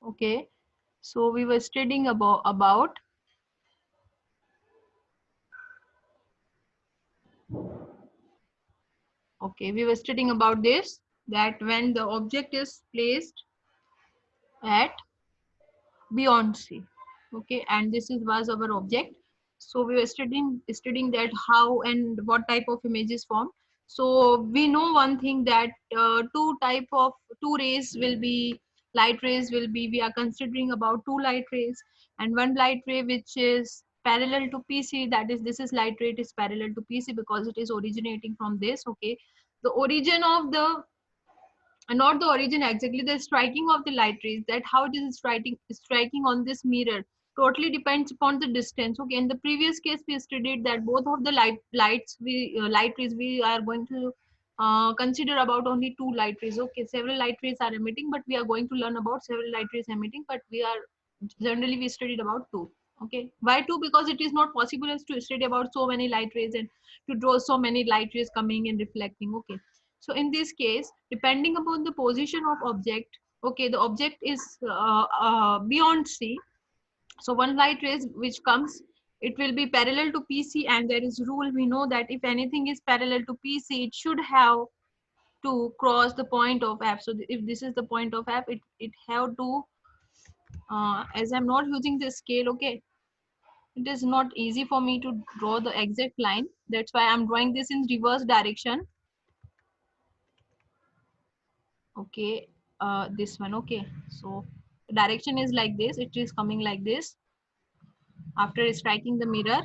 Okay, so we were studying about okay, we were studying about this, that when the object is placed at beyond C. Okay, and this is was our object. So we were studying that how and what type of image is formed. So we know one thing, that two rays will be, light rays will be, we are considering about two light rays, and one light ray which is parallel to PC, that is, this is light ray, it is parallel to PC because it is originating from this. Okay, the origin of the, not the origin exactly, the striking of the light rays, that how it is striking on this mirror totally depends upon the distance. Okay, in the previous case we studied that both of the light rays we are going to consider about only two light rays. Okay, several light rays are emitting, but we are going to learn about several light rays emitting, but we are generally we studied about two. Okay, why two? Because it is not possible as to study about so many light rays and to draw so many light rays coming and reflecting. Okay, so in this case, depending upon the position of object, okay, the object is beyond C. So one light rays which comes, it will be parallel to PC, and there is rule, we know that if anything is parallel to PC, it should have to cross the point of F. So if this is the point of F, it have to, as I'm not using the scale, okay, it is not easy for me to draw the exact line. That's why I'm drawing this in reverse direction. Okay, this one. Okay, so the direction is like this, it is coming like this after striking the mirror.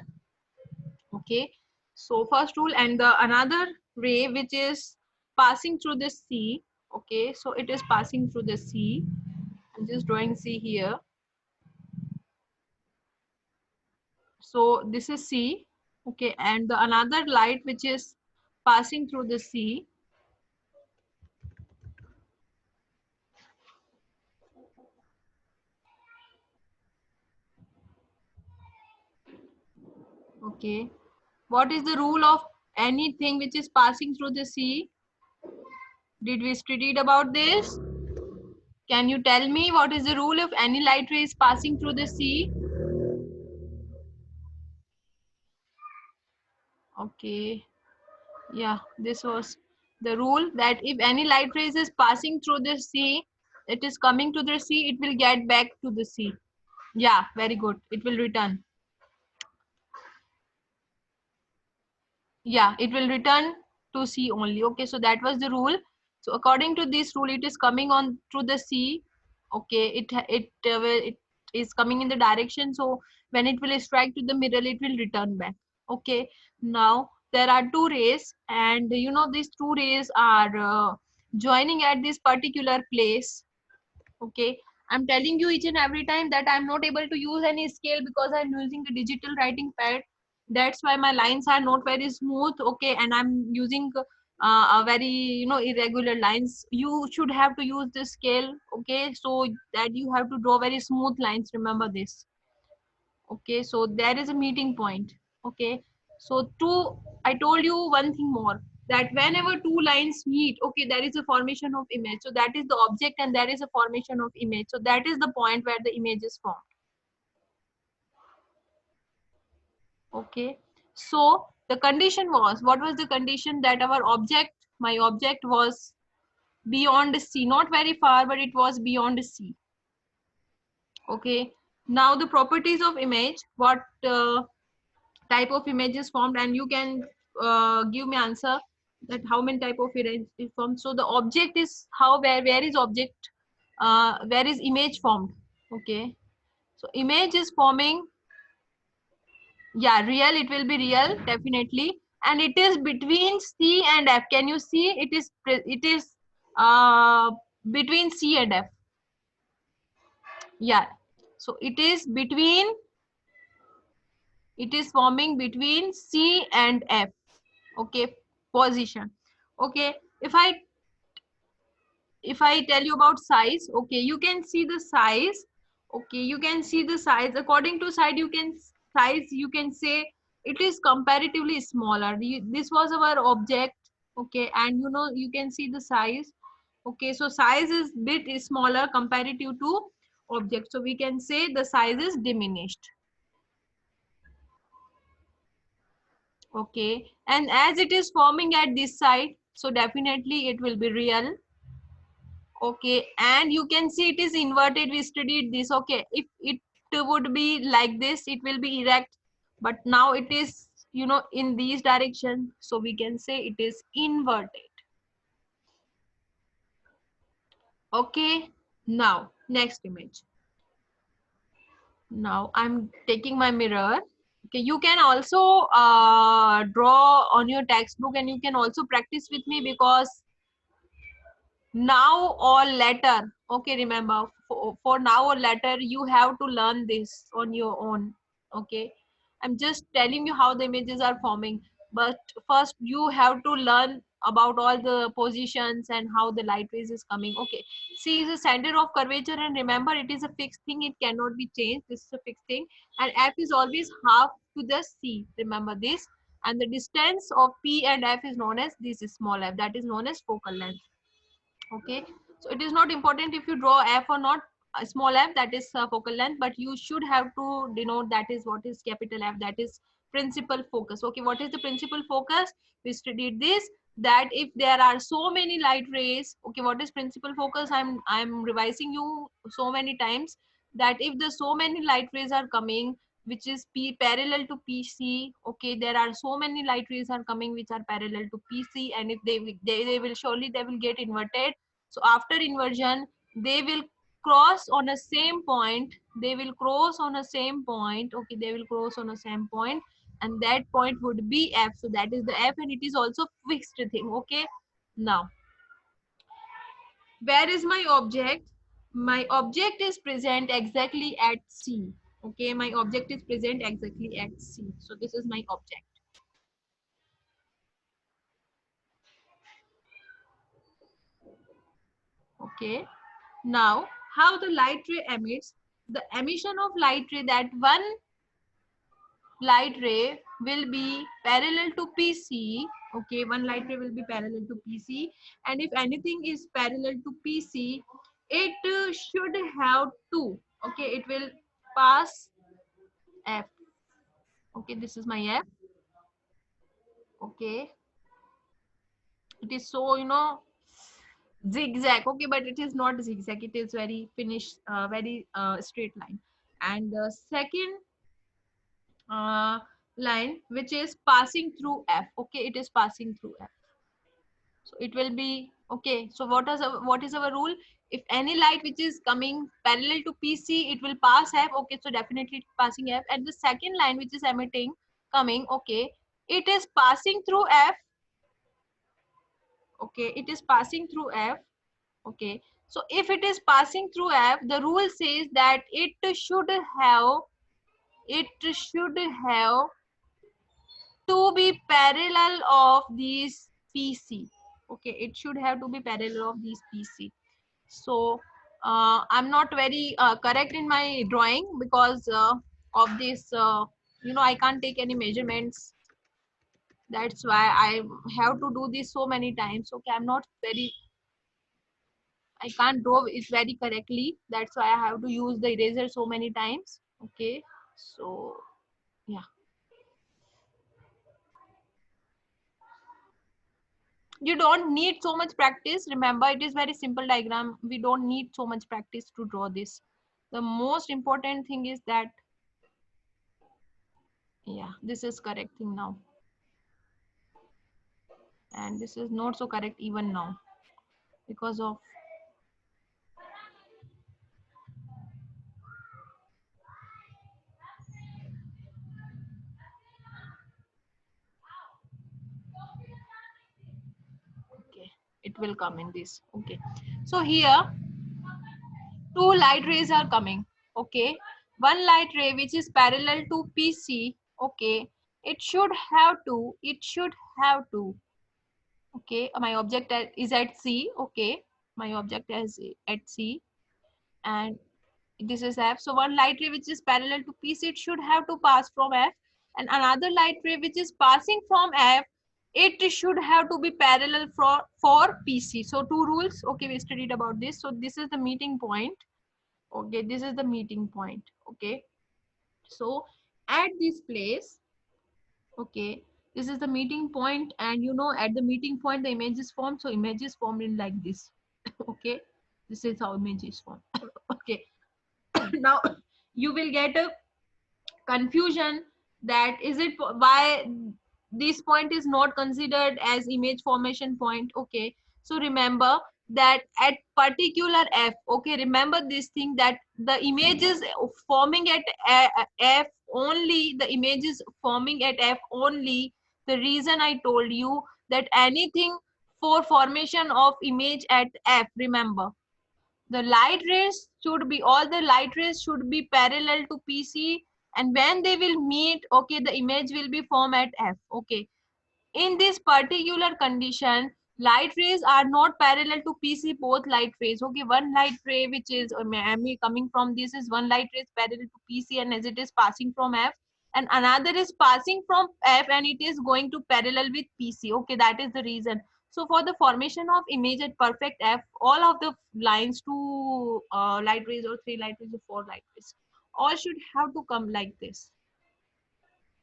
Okay, so first rule, and the another ray which is passing through the C. Okay, so it is passing through the C. I'm just drawing C here. So this is C. Okay, and the another light which is passing through the C. Okay, what is the rule of anything which is passing through the C? Did we studied about this? Can you tell me what is the rule if any light ray is passing through the sea? Okay, yeah, this was the rule, that if any light rays is passing through the sea, it is coming to the sea, it will get back to the sea. Yeah, very good. It will return. Yeah, it will return to sea only. Okay, so that was the rule. So according to this rule, it is coming on through the sea. Okay, it is coming in the direction. So when it will strike to the mirror, it will return back. Okay, now there are two rays, and you know these two rays are joining at this particular place. Okay, I'm telling you each and every time that I'm not able to use any scale because I'm using the digital writing pad. That's why my lines are not very smooth. Okay, and I'm using a very, irregular lines. You should have to use the scale. Okay, so that you have to draw very smooth lines, remember this. Okay, so there is a meeting point. Okay, so two, I told you one thing more, that whenever two lines meet, okay, there is a formation of image. So that is the object and there is a formation of image. So that is the point where the image is formed. Okay, so the condition was, what was the condition? That our object, my object was beyond C, not very far, but it was beyond C. Okay, now the properties of image, what type of image is formed, and you can give me answer that how many type of image is formed. So the object is how, where is object, where is image formed? Okay, so image is forming, yeah, real, it will be real definitely, and it is between C and F. Can you see? It is uh between C and F. Yeah, so it is forming between C and F. Okay, position. Okay, if I tell you about size, okay, you can see the size. Okay, you can see the size according to size, you can say it is comparatively smaller. This was our object. Okay, and you can see the size. Okay, so size is bit smaller comparative to object. So we can say the size is diminished. Okay, and as it is forming at this side, so definitely it will be real. Okay, and you can see it is inverted. We studied this. Okay, if it would be like this, it will be erect, but now it is, you know, in these direction, so we can say it is inverted. Okay, now next image. Now I'm taking my mirror. Okay, you can also draw on your textbook, and you can also practice with me, because now or later, okay, remember, for now or later you have to learn this on your own. Okay, I'm just telling you how the images are forming, but first you have to learn about all the positions and how the light rays is coming. Okay, C is a center of curvature, and remember, it is a fixed thing, it cannot be changed. This is a fixed thing, and F is always half to the C, remember this. And the distance of P and F is known as, this is small f, that is known as focal length. Okay, so it is not important if you draw f or not. A small f, that is focal length, but you should have to denote that is what is capital F, that is principal focus. Okay, what is the principal focus? We studied this, that if there are so many light rays, okay, what is principal focus? I'm revising you so many times, that if the so many light rays are coming, which is P parallel to PC, okay, there are so many light rays are coming which are parallel to PC, and if they will surely they will get inverted. So after inversion, they will cross on a same point. They will cross on a same point. Okay, they will cross on a same point, and that point would be F. So that is the F, and it is also fixed thing. Okay, now where is my object? My object is present exactly at C. Okay, my object is present exactly at C. So this is my object. Okay, now how the light ray emits? The emission of light ray, that one light ray will be parallel to PC. Okay, one light ray will be parallel to PC, and if anything is parallel to PC, it should have two. Okay, it will pass F. Okay, this is my F. Okay, it is so, you know, zigzag. Okay, but it is not zigzag, it is very finished, very straight line. And the second uh, line, which is passing through F. Okay, it is passing through F, so it will be okay. So what is our rule? If any light which is coming parallel to PC, it will pass F. Okay, so definitely it's passing F. And the second line which is emitting, coming, okay, it is passing through F. Okay, it is passing through F. Okay, so if it is passing through F, the rule says that it should have to be parallel of these PC. Okay, it should have to be parallel of these PC. So I'm not very correct in my drawing, because of this, you know, I can't take any measurements. That's why I have to do this so many times. Okay, I'm not very, I can't draw it very correctly. That's why I have to use the eraser so many times. Okay, so yeah. You don't need so much practice. Remember, it is very simple diagram. We don't need so much practice to draw this. The most important thing is that, yeah, this is correct thing now. And this is not so correct even now, because of, okay, it will come in this. Okay, so here two light rays are coming. Okay, one light ray which is parallel to PC. Okay, it should have to okay, my object is at C. Okay, my object is at C, and this is F. So one light ray which is parallel to PC, it should have to pass from F, and another light ray which is passing from F, it should have to be parallel for PC. So two rules. Okay, we studied about this. So this is the meeting point. Okay, this is the meeting point. Okay, so at this place, okay, this is the meeting point, and you know, at the meeting point the image is formed. So image is formed in like this. Okay, this is how image is formed. Okay, now you will get a confusion that is it why this point is not considered as image formation point. Okay, so remember that at particular f, okay, remember this thing that the image is forming at f only, the image is forming at f only. The reason I told you that anything for formation of image at f, remember the light rays should be, all the light rays should be parallel to PC, and when they will meet, okay, the image will be formed at F. Okay, in this particular condition, light rays are not parallel to PC, both light rays. Okay, one light ray which is coming from this is one light ray is parallel to PC, and as it is passing from F, and another is passing from F and it is going to parallel with PC. Okay, that is the reason. So for the formation of image at perfect F, all of the lines, two light rays or three light rays or four light rays, all should have to come like this.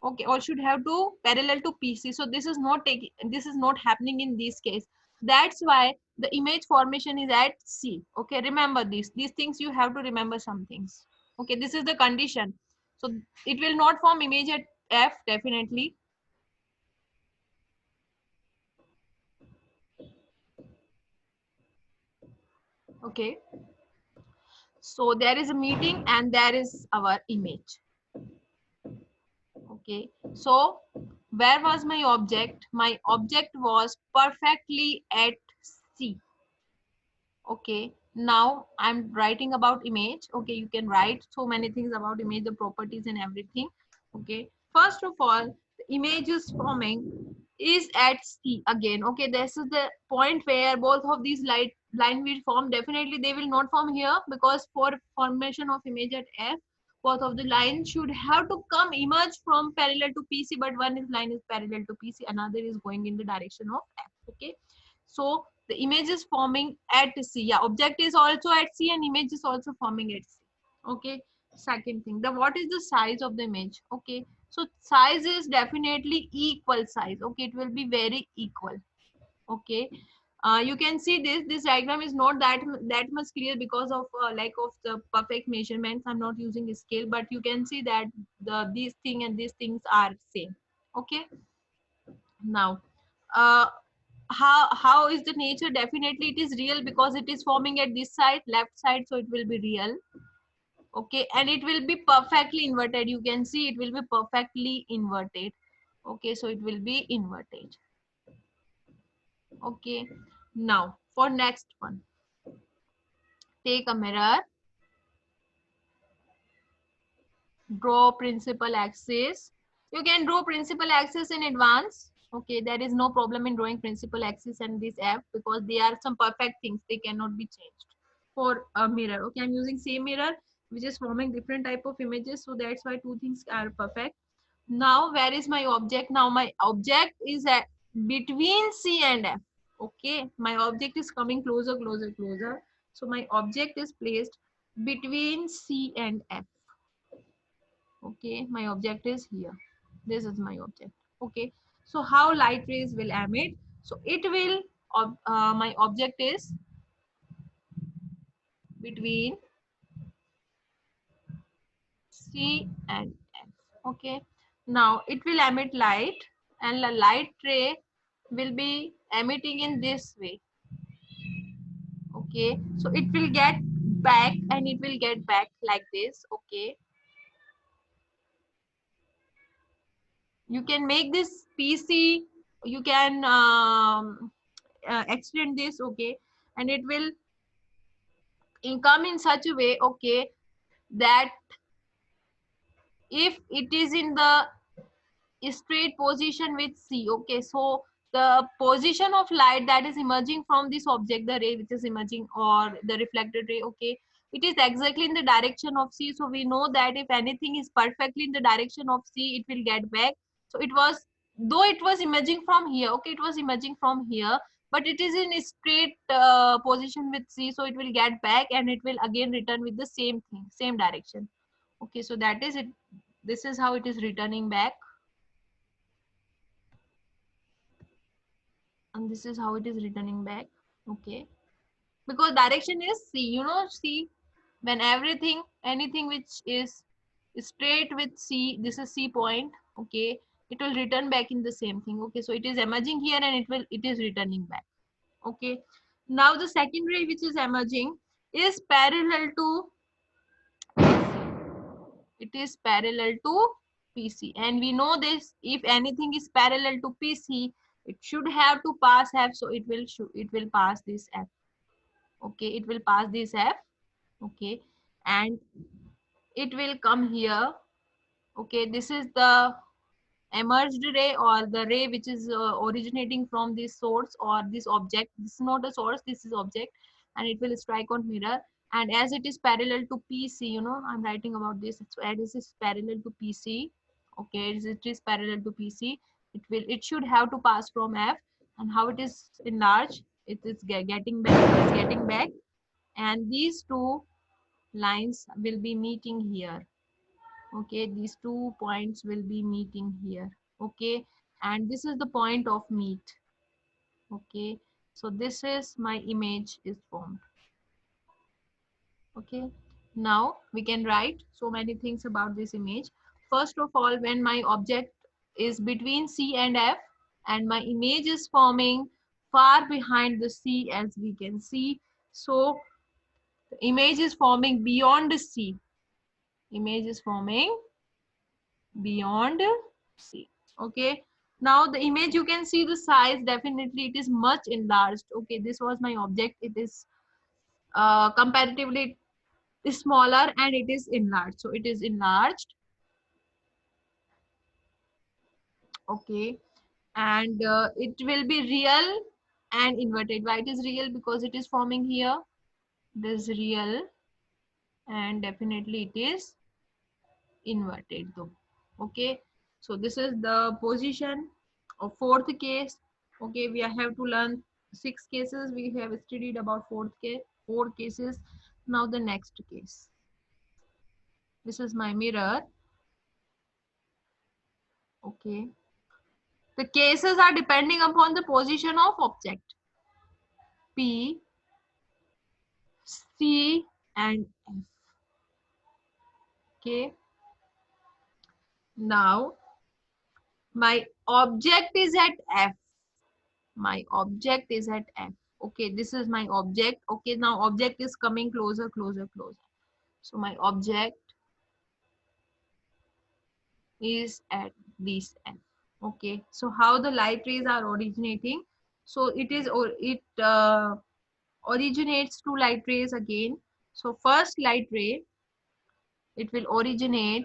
Okay, or should have to parallel to PC. So this is not taking, this is not happening in this case. That's why the image formation is at C. Okay, remember this, these things you have to remember some things. Okay, this is the condition. So it will not form image at F definitely. Okay, so there is a meeting and there is our image. Okay, so where was my object? My object was perfectly at C. Okay, now I'm writing about image. Okay, you can write so many things about image, the properties and everything. Okay, first of all, the image is forming is at C again. Okay, this is the point where both of these line will form. Definitely they will not form here, because for formation of image at F, both of the lines should have to come emerge from parallel to PC, but one is line is parallel to PC, another is going in the direction of F. Okay, so the image is forming at C. Yeah, object is also at C and image is also forming at C. Okay, second thing, the what is the size of the image? Okay, so size is definitely equal size. Okay, it will be very equal. Okay, you can see this diagram is not that much clear because of lack of the perfect measurements. I'm not using scale, but you can see that these thing and these things are same. Okay, now how is the nature? Definitely it is real because it is forming at this side, left side, so it will be real. Okay, and it will be perfectly inverted. You can see it will be perfectly inverted. Okay, so it will be inverted. Okay, now for next one, take a mirror, draw principal axis. You can draw principal axis in advance. Okay, there is no problem in drawing principal axis and this F, because they are some perfect things, they cannot be changed. For a mirror, okay, I'm using same mirror which is forming different type of images, so that's why two things are perfect. Now where is my object? Now my object is at between C and F. Okay, my object is coming closer, closer, closer, so my object is placed between C and F. Okay, my object is here, this is my object. Okay, so how light rays will emit? So it will my object is between C and F. Okay, now it will emit light, and the light ray will be emitting in this way. Okay, so it will get back and it will get back like this. Okay, you can make this PC, you can extend this. Okay, and it will come in such a way, okay, that if it is in the straight position with C. Okay, so the position of light that is emerging from this object, the ray which is emerging or the reflected ray, okay, it is exactly in the direction of C. So we know that if anything is perfectly in the direction of C, it will get back. So it was, though it was emerging from here, okay, it was emerging from here, but it is in a straight position with C, so it will get back and it will again return with the same thing, same direction. Okay, so that is it. This is how it is returning back, and this is how it is returning back. Okay, because direction is C, you know, C, when anything which is straight with C, this is C point. Okay, it will return back in the same thing. Okay, so it is emerging here and it is returning back. Okay, now the second ray which is emerging is parallel to, it is parallel to PC, and we know this, if anything is parallel to PC, it should have to pass F, so it will pass this F. Okay, it will pass this F. Okay, and it will come here. Okay, this is the emerged ray, or the ray which is originating from this source or this object. This is not a source, this is object, and it will strike on mirror. And as it is parallel to PC, you know, I'm writing about this, so as this is parallel to PC. Okay, as it is parallel to PC, it should have to pass from F. And how it is enlarged, it is getting back, it is getting back, and these two lines will be meeting here. Okay, these 2 points will be meeting here. Okay, and this is the point of meet. Okay, so this is my image is formed. Okay, now we can write so many things about this image. First of all, when my object is between C and F and my image is forming far behind the C, as we can see, so the image is forming beyond C. Image is forming beyond C. Okay, now the image, you can see the size, definitely it is much enlarged. Okay, this was my object, it is comparatively smaller and it is enlarged, so it is enlarged. Okay, and it will be real and inverted. Why it is real? Because it is forming here, it is real, and definitely it is inverted though. Okay, so this is the position of fourth case. Okay, we have to learn 6 cases, we have studied about fourth case, 4 cases. Now the next case, this is my mirror. Okay, the cases are depending upon the position of object P, C and F. Okay, now my object is at F, my object is at F. Okay, this is my object. Okay, now object is coming closer, closer, closer. So my object is at this F. Okay, so how the light rays are originating? So it is, or it originates 2 light rays again. So first light ray, it will originate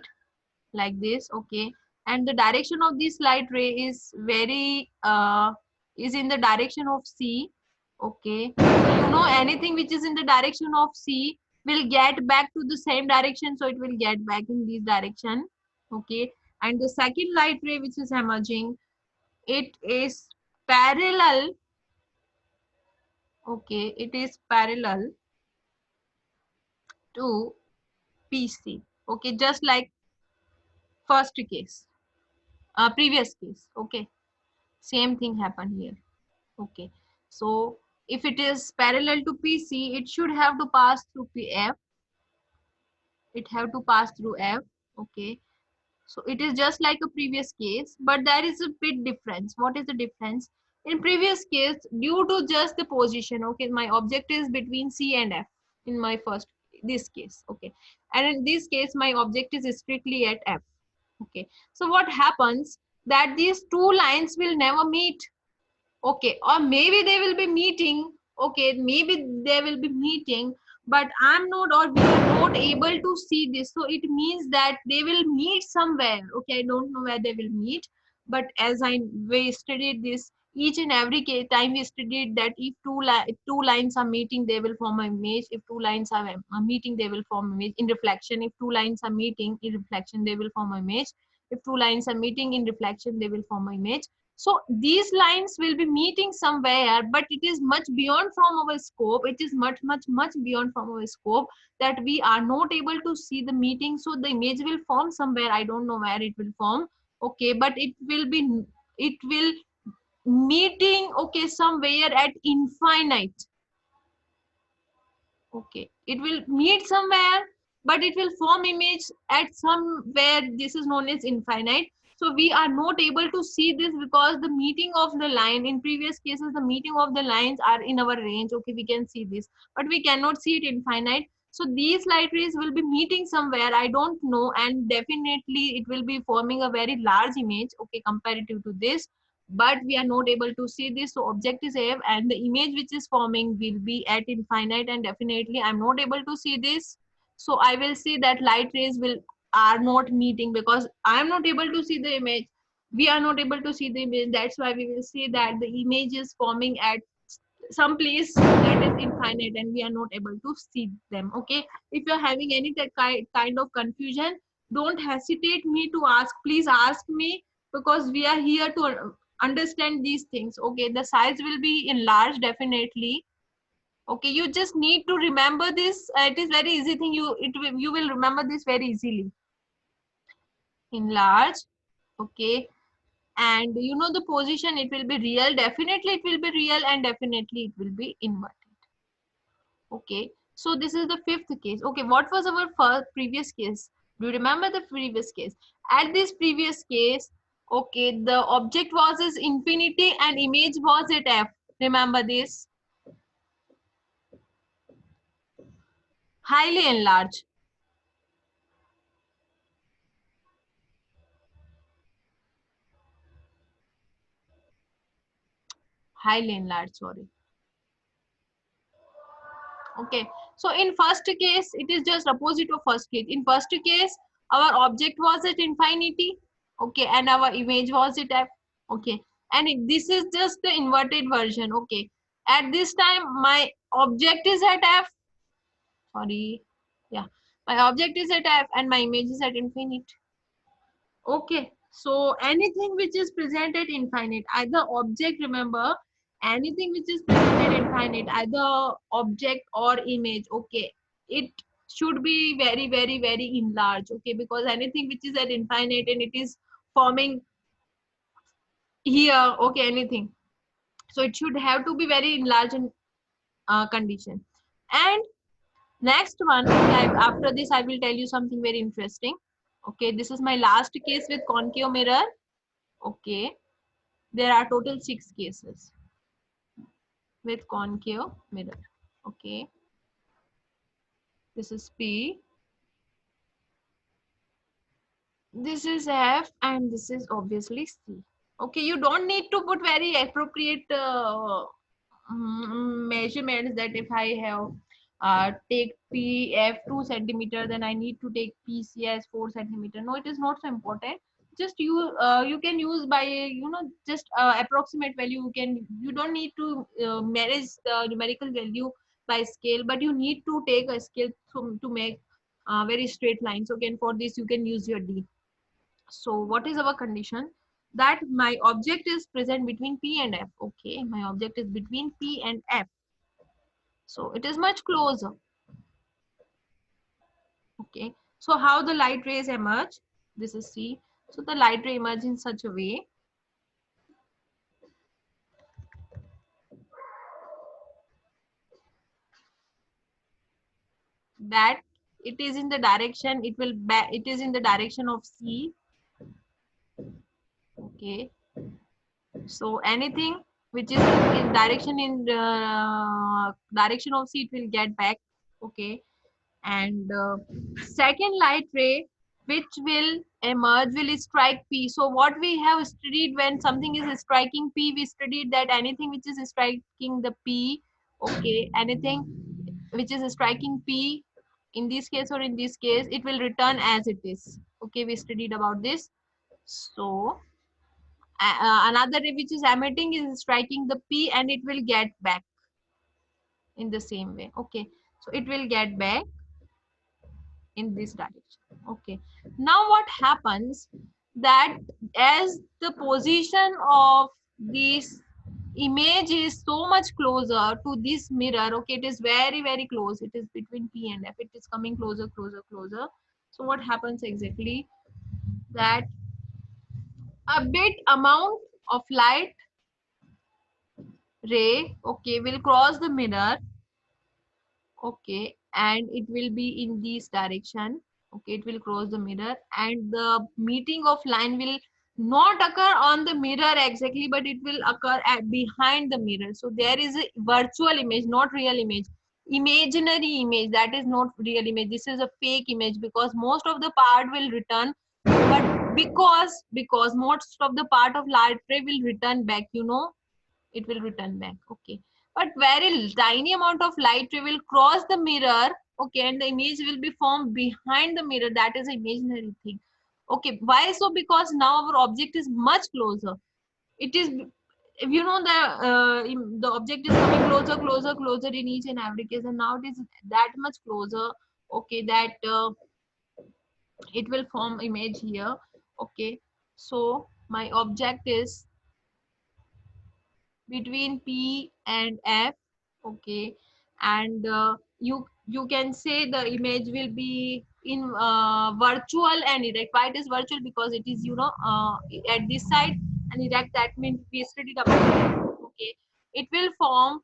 like this. Okay, and the direction of this light ray is very is in the direction of C. Okay, so you know, anything which is in the direction of C will get back to the same direction, so it will get back in this direction. Okay, and the second light ray which is emerging, it is parallel. Okay, it is parallel to PC. Okay, just like first case, previous case. Okay, same thing happened here. Okay, so if it is parallel to PC, it should have to pass through PF. It have to pass through F. Okay, so it is just like a previous case, but there is a bit difference. What is the difference? In previous case, due to just the position, okay, my object is between C and F in my first, this case. Okay, and in this case, my object is strictly at F. Okay, so what happens that these 2 lines will never meet. Okay, or maybe they will be meeting. Okay, maybe they will be meeting, but I'm not, or we are not able to see this, so it means that they will meet somewhere. Okay, I don't know where they will meet, but as we studied this, each and every case time we studied that if two lines are meeting, they will form an image. If 2 lines are meeting, they will form image in reflection. If 2 lines are meeting in reflection, they will form an image. If 2 lines are meeting in reflection, they will form an image. So these lines will be meeting somewhere, but it is much beyond from our scope. It is much beyond from our scope, that we are not able to see the meeting. So the image will form somewhere. I don't know where it will form. Okay, but it will meeting, okay, somewhere at infinite. Okay, it will meet somewhere, but it will form image at somewhere. This is known as infinite. So we are not able to see this because the meeting of the line in previous cases, the meeting of the lines are in our range. Okay, we can see this, but we cannot see it infinite. So these light rays will be meeting somewhere. I don't know, and definitely it will be forming a very large image. Okay, comparative to this, but we are not able to see this. So object is F and the image which is forming will be at infinite, and definitely I'm not able to see this. So I will see that light rays will are not meeting because I am not able to see the image. We are not able to see the image. That's why we will see that the image is forming at some place that is infinite and we are not able to see them. Okay, if you're having any kind of confusion, don't hesitate me to ask. Please ask me, because we are here to understand these things. Okay, the size will be enlarged definitely. Okay, you just need to remember this. It is very easy thing. You will remember this very easily. Enlarge. Okay, and you know the position, it will be real. Definitely it will be real, and definitely it will be inverted. Okay, so this is the fifth case. Okay, what was our first previous case? Do you remember the previous case? At this previous case, okay, the object was is infinity and image was at F. Remember this? Highly enlarged. Highly enlarged, sorry. Okay, so in first case, it is just opposite of first case. In first case, our object was at infinity. Okay, and our image was at F. Okay, and this is just the inverted version. Okay, at this time my object is at F. Sorry, yeah, my object is at F and my image is at infinite. Okay, so anything which is presented infinite, either object, remember, anything which is presented infinite, either object or image, okay, it should be very enlarged. Okay, because anything which is at infinite and it is forming here, okay, anything, so it should have to be very enlarged in condition. And next one, okay, after this I will tell you something very interesting. Okay, this is my last case with concave mirror. Okay, there are total 6 cases with concave mirror. Okay, this is P, this is F, and this is obviously C. Okay, you don't need to put very appropriate measurements, that if I have take PF 2 centimeter, then I need to take PCS 4 centimeter. No, it is not so important. Just you can use by just approximate value. You don't need to manage the numerical value by scale, but you need to take a scale to make very straight lines. Okay, and for this you can use your D. So what is our condition? That my object is present between P and F. Okay, my object is between P and F. So it is much closer. Okay, so how the light rays emerge? This is C. So the light ray emerge in such a way that it is in the direction, it is in the direction of C. Okay, so anything which is in direction of C, it will get back. Okay, and second light ray which will emerge will strike P. So what we have studied, when something is striking P, we studied that anything which is striking the P, okay, anything which is striking P in this case or in this case, it will return as it is. Okay, we studied about this. So another ray which is emitting is striking the P and it will get back in the same way. Okay, so it will get back in this direction. Okay, now what happens, that as the position of this image is so much closer to this mirror, okay, it is very very close, it is between P and F, it is coming closer closer closer. So what happens exactly, that a bit amount of light ray, okay, will cross the mirror, okay, and it will be in this direction, okay, it will cross the mirror, and the meeting of line will not occur on the mirror exactly, but it will occur at behind the mirror. So there is a virtual image, not real image, imaginary image, that is not real image, this is a fake image, because most of the part will return, but because most of the part of light ray will return back, you know, it will return back, okay, but very tiny amount of light ray will cross the mirror, okay, and the image will be formed behind the mirror, that is an imaginary thing, okay. Why so? Because now our object is much closer, it is, if you know the object is coming closer closer closer in each and every case, and now it is that much closer, okay, that it will form image here, okay. So my object is between P and F, okay, and you can say the image will be in virtual and erect. Why it is virtual? Because it is, you know, at this side, and erect, that means we studied about, okay, it will form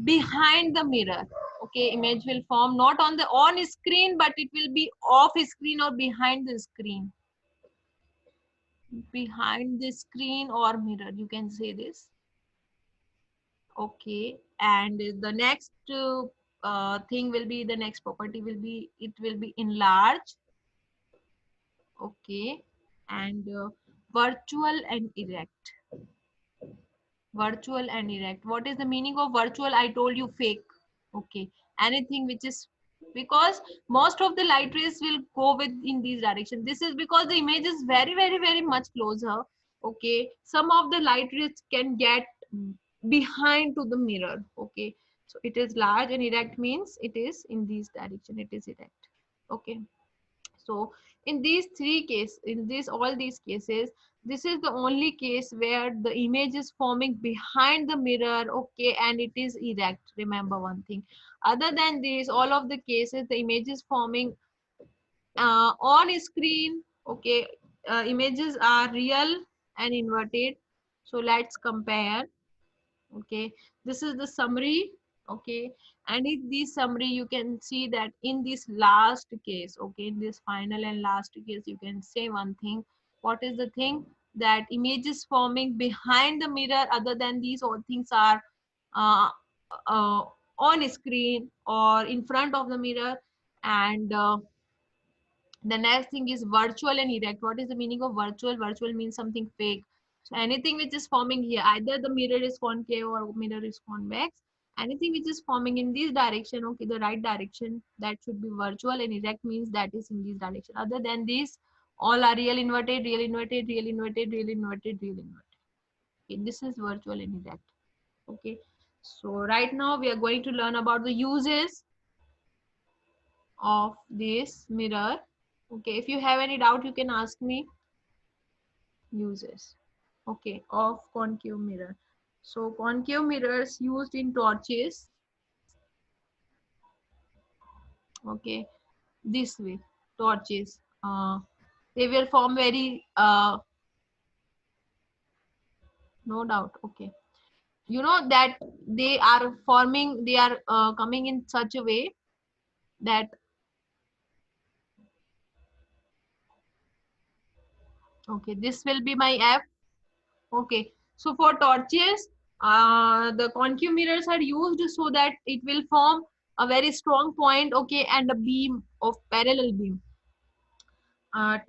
behind the mirror, okay, image will form not on the on screen, but it will be off screen or behind the screen, behind the screen or mirror, you can say this. Okay, and the next thing will be, the next property will be, it will be enlarged. Okay, and virtual and erect. Virtual and erect. What is the meaning of virtual? I told you fake. Okay, anything which is, because most of the light rays will go with in these direction. This is because the image is very very very much closer. Okay, some of the light rays can get behind to the mirror, okay. So it is large, and erect means it is in this direction, it is erect, okay. So in these three cases, in this all these cases, this is the only case where the image is forming behind the mirror, okay, and it is erect. Remember one thing, other than this, all of the cases the image is forming on screen, okay. Images are real and inverted. So let's compare, okay. This is the summary, okay, and in this summary you can see that in this last case, okay, in this final and last case, you can say one thing. What is the thing? That images forming behind the mirror, other than these all things are uh, uh, on screen or in front of the mirror, and the next thing is virtual and erect. What is the meaning of virtual? Virtual means something fake. So anything which is forming here, either the mirror is concave or mirror is convex. Anything which is forming in this direction, okay, the right direction, that should be virtual, and erect means that is in this direction. Other than this, all are real inverted, real inverted, real inverted, real inverted, real inverted. Okay, this is virtual and erect. Okay. So right now we are going to learn about the uses of this mirror. Okay, if you have any doubt, you can ask me. Uses, okay, of concave mirror. So concave mirrors used in torches, okay, this way, torches, they will form very no doubt, okay, you know that they are forming, they are coming in such a way that, okay, this will be my F. Okay, so for torches, the concave mirrors are used so that it will form a very strong point, okay, and a beam of parallel beam.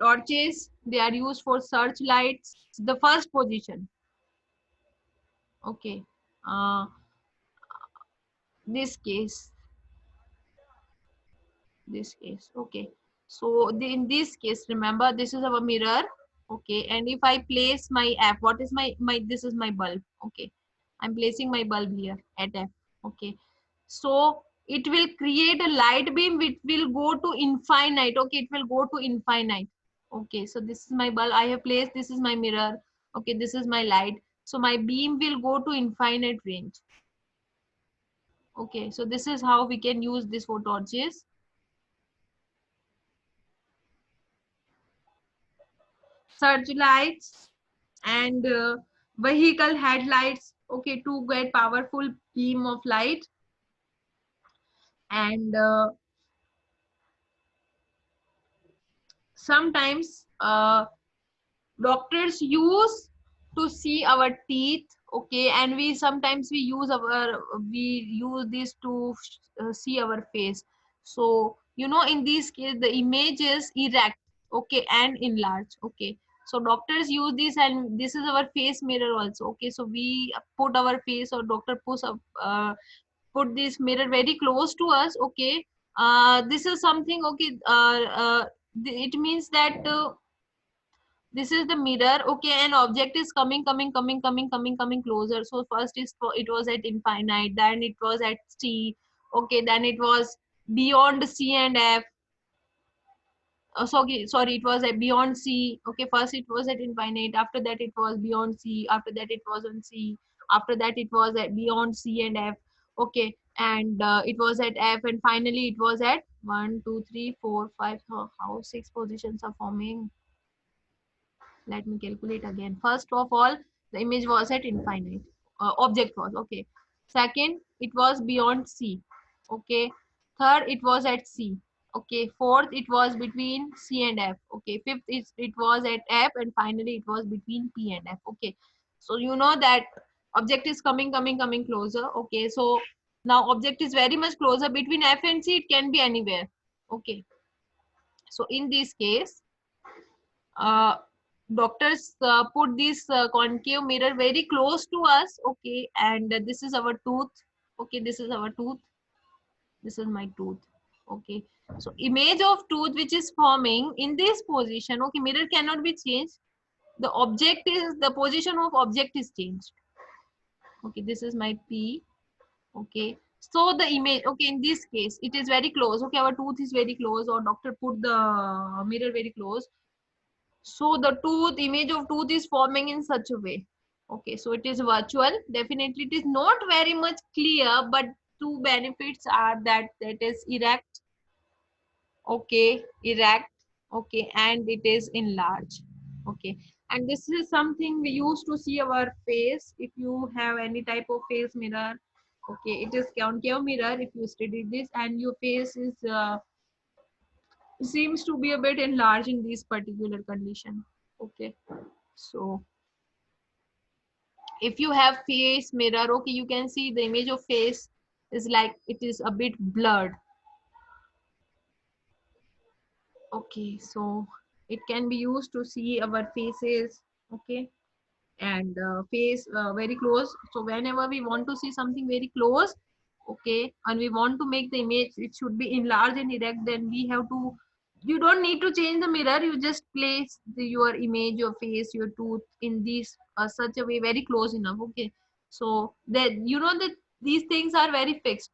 Torches, they are used for searchlights. The first position, okay. Uh, this case, this case, okay. So in this case, remember this is our mirror, okay. And if I place my F, what is my this is my bulb, okay. I'm placing my bulb here at F, okay. So it will create a light beam which will go to infinite, okay. It will go to infinite. Okay, so this is my bulb I have placed, this is my mirror, okay, this is my light. So my beam will go to infinite range. Okay, so this is how we can use these photorches. Searchlights and vehicle headlights, okay, to get powerful beam of light. And sometimes doctors use to see our teeth, okay, and we sometimes we use this to see our face. So in this case the image is erect, okay, and enlarged. Okay, so doctors use this, and this is our face mirror also. Okay, so we put our face, or doctor put this mirror very close to us. Okay, this is something, okay, it means that this is the mirror, okay, and object is coming closer. So first it was at infinite, then it was at c, okay, then it was beyond c and f. Sorry, it was at beyond c. Okay, first it was at infinite, after that it was beyond c, after that it was on c, after that it was at beyond c and f. Okay, and it was at f, and finally it was at 1 2 3 4 5. How six positions are forming? Let me calculate again. First of all, the image was at infinite, object was, okay. Second, it was beyond c, okay. Third, it was at c, okay. Fourth, it was between c and f, okay. Fifth, it was at f, and finally it was between p and f. Okay, so you know that object is coming closer. Okay, so now object is very much closer. Between f and c, it can be anywhere. Okay, so in this case, uh, doctors put this concave mirror very close to us. Okay, and this is our tooth. Okay, this is our tooth, this is my tooth. Okay, so image of tooth which is forming in this position. Okay, mirror cannot be changed, the object is, the position of object is changed. Okay, this is my p. Okay, so the image, okay, in this case it is very close. Okay, our tooth is very close, or doctor put the mirror very close. So the tooth, image of tooth is forming in such a way. Okay, so it is virtual. Definitely it is not very much clear, but two benefits are that it is erect, okay, erect, okay, and it is enlarged. Okay, and this is something we used to see our face. If you have any type of face mirror, okay, it is concave mirror. If you study this and your face is seems to be a bit enlarged in this particular condition. Okay, so if you have face mirror, okay, you can see the image of face is like it is a bit blurred. Okay, so it can be used to see our faces. Okay, and face very close. So whenever we want to see something very close, okay, and we want to make the image, it should be enlarged and erect, then we have to, you don't need to change the mirror, you just place your image, your face, your tooth in this such a way very close enough. Okay, so that that these things are very fixed.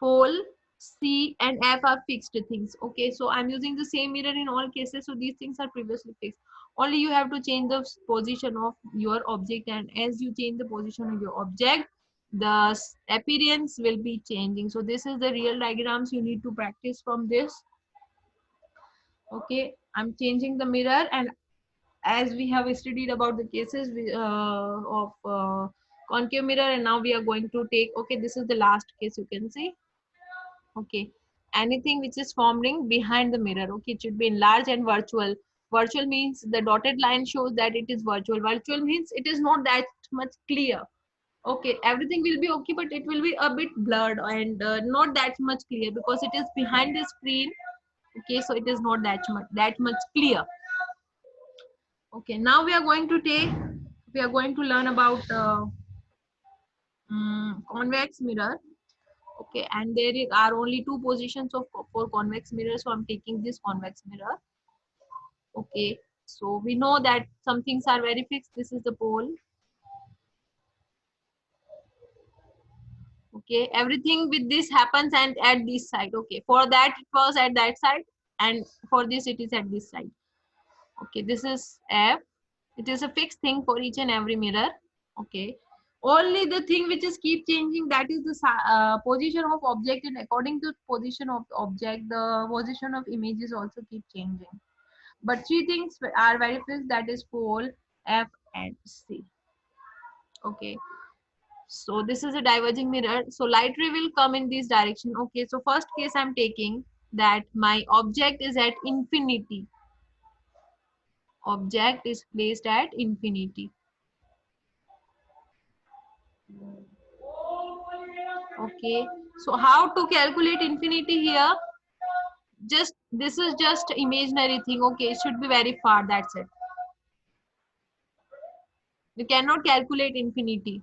Pole, C, and F are fixed things. Okay, so I'm using the same mirror in all cases. So these things are previously fixed. Only you have to change the position of your object, and as you change the position of your object, the appearance will be changing. So this is the real diagrams you need to practice from this. Okay, I'm changing the mirror, and as we have studied about the cases of concave mirror, and now we are going to take, okay, this is the last case you can see. Okay, anything which is forming behind the mirror, okay, it should be enlarged and virtual. Virtual means the dotted line shows that it is virtual. Virtual means it is not that much clear. Okay, everything will be okay, but it will be a bit blurred and not that much clear because it is behind the screen. Okay, so it is not that much clear. Okay, now we are going to learn about convex mirror. Okay, and are only two positions of for convex mirror, so I'm taking this convex mirror. Okay, so we know that some things are very fixed. This is the pole. Okay, everything with this happens and at this side. Okay, for that it was at that side, and for this it is at this side. Okay, this is F. It is a fixed thing for each and every mirror. Okay, only the thing which is keep changing, that is the position of object, and according to position of object, the position of images also keep changing. But three things are very fixed, that is pole, F and C. Okay, so this is a diverging mirror, so light ray will come in this direction. Okay, so first case I'm taking that my object is at infinity. Object is placed at infinity. Okay, so how to calculate infinity here? Just this is just imaginary thing. Okay, it should be very far, that's it. You cannot calculate infinity.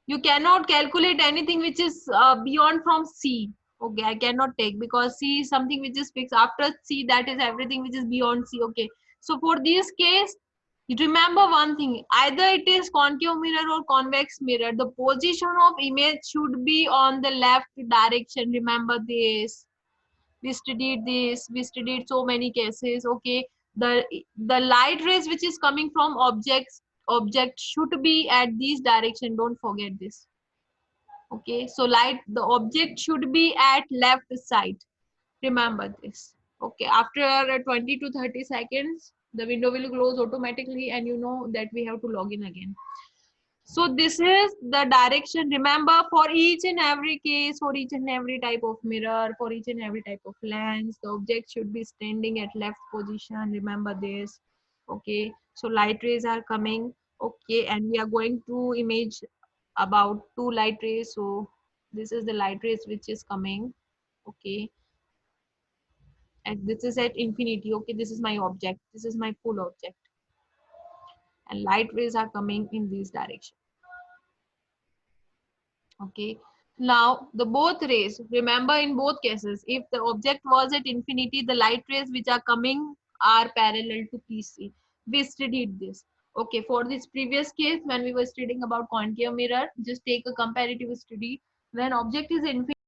You cannot calculate anything which is beyond from C. Okay, I cannot take, because C is something which is fixed. After C, that is everything which is beyond C. Okay, so for this case, remember one thing: either it is concave mirror or convex mirror, the position of image should be on the left direction. Remember this. We studied this. We studied so many cases. Okay, the light rays which is coming from object should be at this direction. Don't forget this. Okay, so light, the object should be at left side. Remember this. Okay, after 20 to 30 seconds, the window will close automatically, and you know that we have to log in again. So this is the direction. Remember, for each and every case, for each and every type of mirror, for each and every type of lens, the object should be standing at left position. Remember this. Okay, so light rays are coming. Okay, and we are going to image about two light rays. So this is the light rays which is coming. Okay, and this is at infinity. Okay, this is my object. This is my full object, and light rays are coming in this direction. Okay, now the both rays, remember in both cases, if the object was at infinity, the light rays which are coming are parallel to PC. We studied this. Okay, for this previous case when we were studying about concave mirror, just take a comparative study. When object is infinity,